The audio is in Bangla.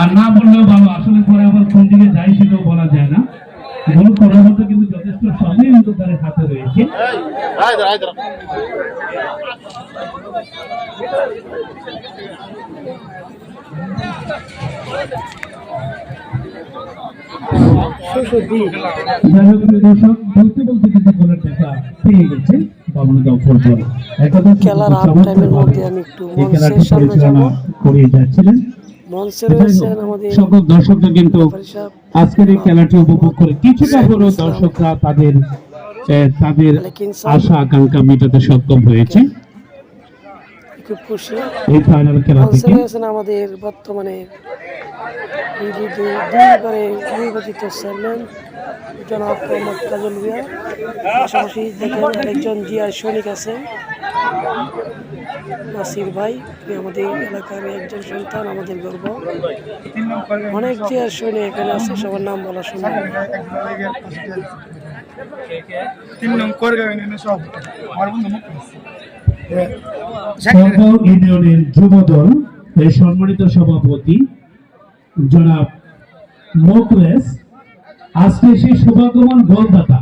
আর না বললেও ভালো, আসলে পরে আবার কোন দিকে যাই সেটাও বলা যায় না। গোল করার মতো কিন্তু যথেষ্ট সময় কিন্তু তাদের হাতে রয়েছে। যাই হোক দর্শক, বলতে বলতে কিন্তু গোলের দেখা পেয়ে গেছে বাবুলগাঁও ফুটবল একাদশ। এই খেলাটি পরিচালনা করে যাচ্ছিলেন সকল দর্শকরা। কিন্তু আজকের এই খেলাটি উপভোগ করে কিছুটা হলেও দর্শকরা তাদের তাদের আশা আকাঙ্ক্ষা মেটাতে সক্ষম হয়েছে খুব খুশি এই ফাইনাল খেলা থেকে। আমাদের বর্তমানে দুইবারে নির্বাচিত চেয়ারম্যান জনাব মোহাম্মদ কাজল ভূঁইয়া, পাশাপাশি দেখেন আরেকজন জিয়ার সৈনিক আছে নাসির ভাই, আমাদের এলাকার একজন সন্তান, আমাদের গর্ব। অনেক জিয়ার সৈনিক এখানে আছে, সবার নাম বলা সম্ভব। ইউনিয়নের যুব দল এর সম্মানিত সভাপতি জনাব মোকলেস আজকে সেই সৌভাগ্যবান গোলদাতা